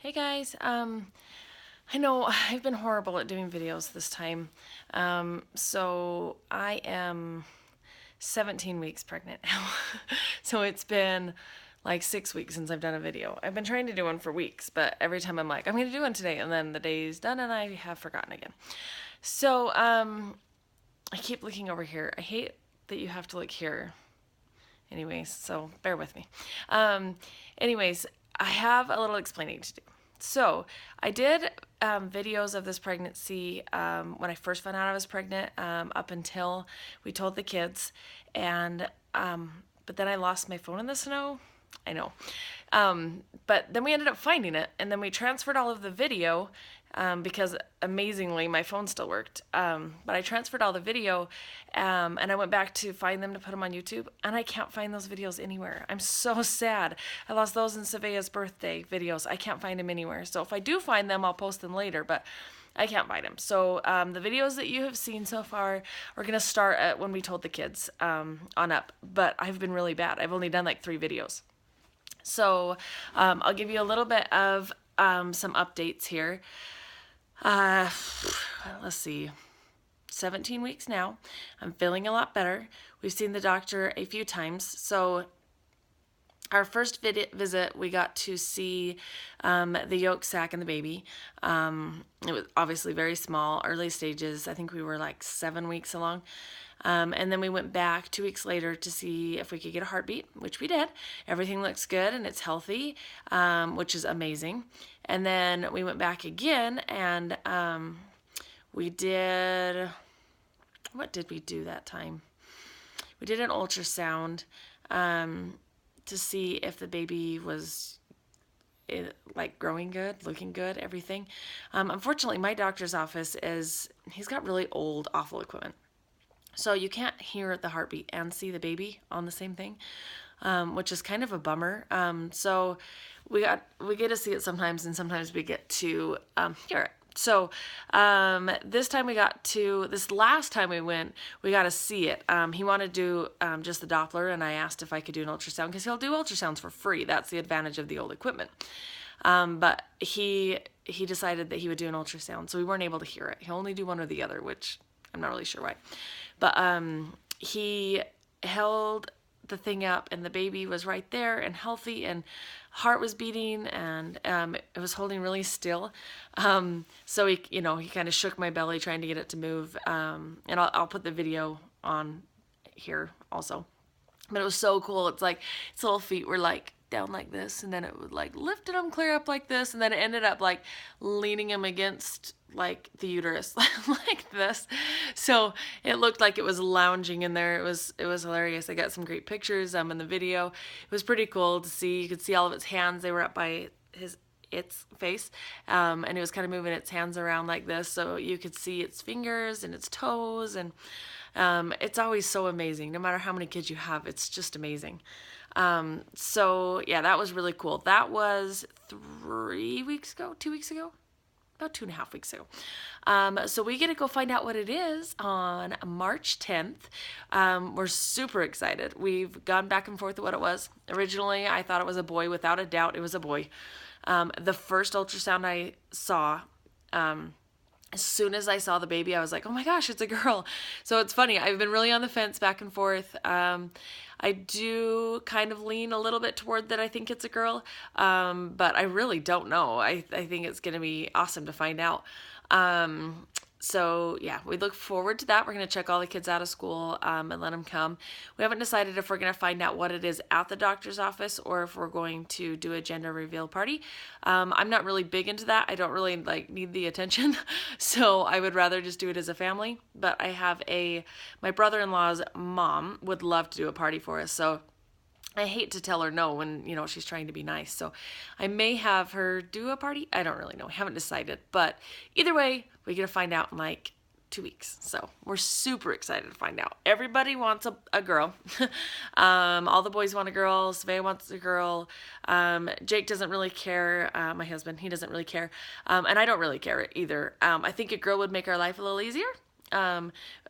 Hey guys, I know I've been horrible at doing videos this time. So I am 17 weeks pregnant now. So it's been like 6 weeks since I've done a video. I've been trying to do one for weeks, but every time I'm like, I'm going to do one today, and then the day's done and I have forgotten again. So, I keep looking over here. I hate that you have to look here. Anyways, so bear with me. Um, anyways, I have a little explaining to do. So I did videos of this pregnancy when I first found out I was pregnant, up until we told the kids, and but then I lost my phone in the snow. I know. But then we ended up finding it, and then we transferred all of the video because amazingly my phone still worked. But I transferred all the video, and I went back to find them to put them on YouTube, and I can't find those videos anywhere. I'm so sad. I lost those in Savea's birthday videos. I can't find them anywhere. So if I do find them, I'll post them later, but I can't find them. So the videos that you have seen so far are going to start at when we told the kids on up. But I've been really bad. I've only done like 3 videos. So I'll give you a little bit of some updates here. Let's see. 17 weeks now. I'm feeling a lot better. We've seen the doctor a few times. So our first visit, we got to see the yolk sac and the baby. It was obviously very small, early stages. I think we were like 7 weeks along. And then we went back 2 weeks later to see if we could get a heartbeat, which we did. Everything looks good and it's healthy, which is amazing. And then we went back again and we did, what did we do that time? We did an ultrasound to see if the baby was like growing good, looking good, everything. Unfortunately, my doctor's office he's got really old, awful equipment. So you can't hear the heartbeat and see the baby on the same thing, which is kind of a bummer. So we get to see it sometimes, and sometimes we get to hear it. So this last time we went, we got to see it. He wanted to do just the Doppler, and I asked if I could do an ultrasound because he'll do ultrasounds for free. That's the advantage of the old equipment. But he decided that he would do an ultrasound, so we weren't able to hear it. He'll only do one or the other, which I'm not really sure why. But he held the thing up, and the baby was right there and healthy, and heart was beating, and it was holding really still. So he kind of shook my belly trying to get it to move. And I'll put the video on here also. But it was so cool. It's like its little feet were like down like this, and then it would like lifted him clear up like this, and then it ended up like leaning him against like the uterus like this. So it looked like it was lounging in there. It was hilarious. I got some great pictures in the video. It was pretty cool to see. You could see all of its hands. They were up by its face, and it was kind of moving its hands around like this, so you could see its fingers and its toes, and it's always so amazing. No matter how many kids you have, it's just amazing. So yeah, that was really cool. That was 3 weeks ago, 2 weeks ago, about 2.5 weeks ago. So we get to go find out what it is on March 10th. We're super excited. We've gone back and forth with what it was. Originally, I thought it was a boy. Without a doubt, it was a boy. The first ultrasound I saw, as soon as I saw the baby, I was like, oh my gosh, it's a girl. So it's funny. I've been really on the fence back and forth. I do kind of lean a little bit toward that I think it's a girl, but I really don't know. I think it's going to be awesome to find out. So yeah, we look forward to that. We're going to check all the kids out of school and let them come. We haven't decided if we're going to find out what it is at the doctor's office or if we're going to do a gender reveal party. I'm not really big into that. I don't really need the attention, so I would rather just do it as a family. But I have my brother-in-law's mom would love to do a party for us, so I hate to tell her no when, she's trying to be nice. So I may have her do a party. I don't really know. I haven't decided. But either way, we get to find out in like 2 weeks. So we're super excited to find out. Everybody wants a girl. All the boys want a girl. Savea wants a girl. Jake doesn't really care. My husband, he doesn't really care. And I don't really care either. I think a girl would make our life a little easier.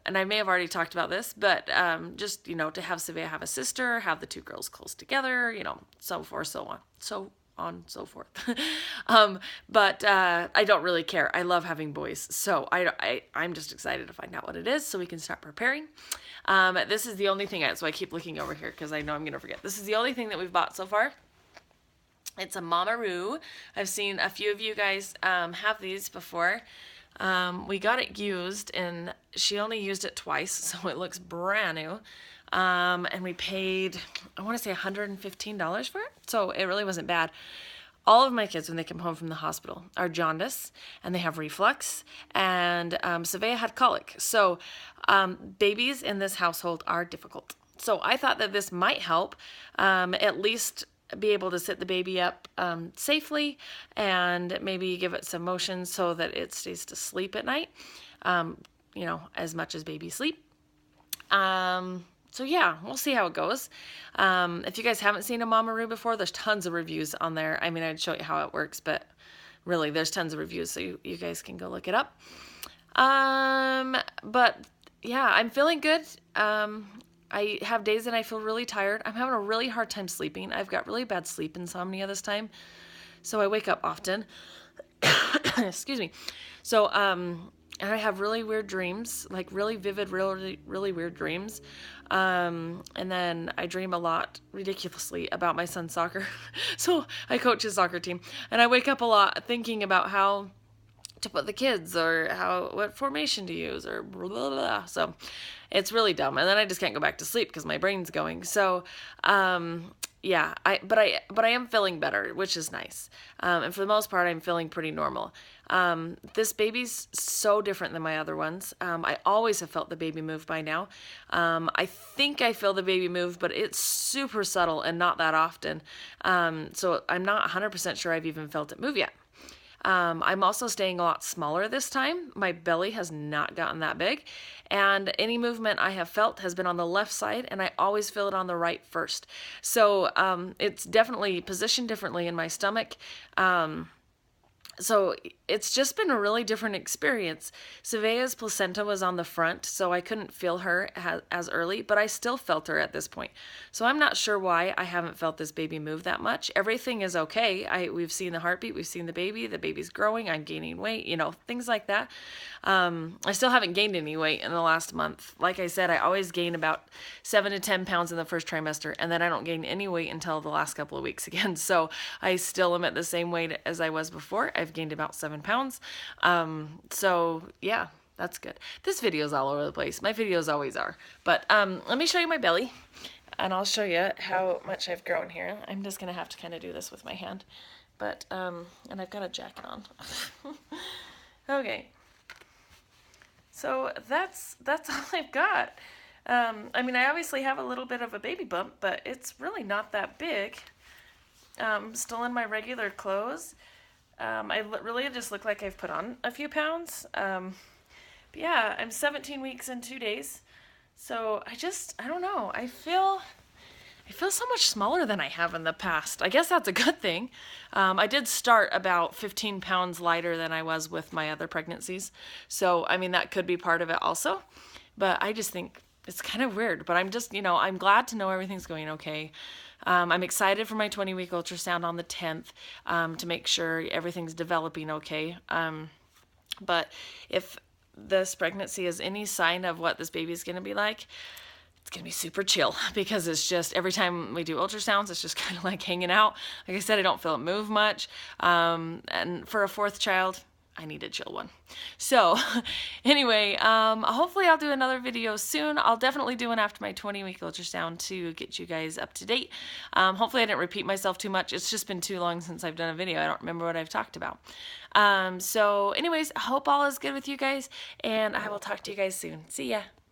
And I may have already talked about this, but just, to have Savea have a sister, have the 2 girls close together, so forth, so on. So on so forth. But I don't really care. I love having boys. So I'm just excited to find out what it is so we can start preparing. This is the only thing, so I keep looking over here because I know I'm going to forget. This is the only thing that we've bought so far. It's a Mamaroo. I've seen a few of you guys have these before. We got it used, and she only used it twice, so it looks brand new. And we paid, I want to say $115 for it, so it really wasn't bad. All of my kids, when they come home from the hospital, are jaundice, and they have reflux, and Savea had colic. So babies in this household are difficult. So I thought that this might help, at least be able to sit the baby up safely and maybe give it some motion so that it stays to sleep at night, you know, as much as babies sleep. So yeah, we'll see how it goes. If you guys haven't seen a Mamaroo before, there's tons of reviews on there. I mean, I'd show you how it works, but really there's tons of reviews, so you guys can go look it up. But yeah, I'm feeling good. I have days that I feel really tired. I'm having a really hard time sleeping. I've got really bad sleep insomnia this time, so I wake up often. Excuse me. So, and I have really weird dreams, like really vivid, really weird dreams. And then I dream a lot, ridiculously, about my son's soccer. So I coach his soccer team, and I wake up a lot thinking about how to put the kids, or what formation to use, or blah, blah, blah. So it's really dumb, and then I just can't go back to sleep because my brain's going. So yeah, but I am feeling better, which is nice. And for the most part, I'm feeling pretty normal. This baby's so different than my other ones. I always have felt the baby move by now. I think I feel the baby move, but it's super subtle and not that often. So I'm not 100% sure I've even felt it move yet. I'm also staying a lot smaller this time. My belly has not gotten that big, and any movement I have felt has been on the left side, and I always feel it on the right first. So it's definitely positioned differently in my stomach. So it's just been a really different experience. Savea's placenta was on the front, so I couldn't feel her as early, but I still felt her at this point. So I'm not sure why I haven't felt this baby move that much. Everything is okay. We've seen the heartbeat, we've seen the baby's growing, I'm gaining weight, you know, things like that. I still haven't gained any weight in the last month. Like I said, I always gain about 7 to 10 pounds in the first trimester, and then I don't gain any weight until the last couple of weeks again. So I still am at the same weight as I was before. I've gained about 7 pounds. So yeah, that's good. This video is all over the place. My videos always are. But let me show you my belly, and I'll show you how much I've grown here. I'm just gonna have to kind of do this with my hand, but and I've got a jacket on. Okay, so that's all I've got. I mean, I obviously have a little bit of a baby bump, but it's really not that big. Still in my regular clothes. I really just look like I've put on a few pounds. But yeah, I'm 17 weeks and 2 days. So I don't know. I feel so much smaller than I have in the past. I guess that's a good thing. I did start about 15 pounds lighter than I was with my other pregnancies. So, I mean, that could be part of it also. But I just think it's kind of weird. But I'm just, I'm glad to know everything's going okay. I'm excited for my 20-week ultrasound on the 10th to make sure everything's developing okay. But if this pregnancy is any sign of what this baby's going to be like, it's going to be super chill, because it's just every time we do ultrasounds, it's just kind of like hanging out. Like I said, I don't feel it move much. And for a fourth child, I need a chill one. So anyway, hopefully I'll do another video soon. I'll definitely do one after my 20-week ultrasound to get you guys up to date. Hopefully I didn't repeat myself too much. It's just been too long since I've done a video. I don't remember what I've talked about. So anyways, I hope all is good with you guys, and I will talk to you guys soon. See ya.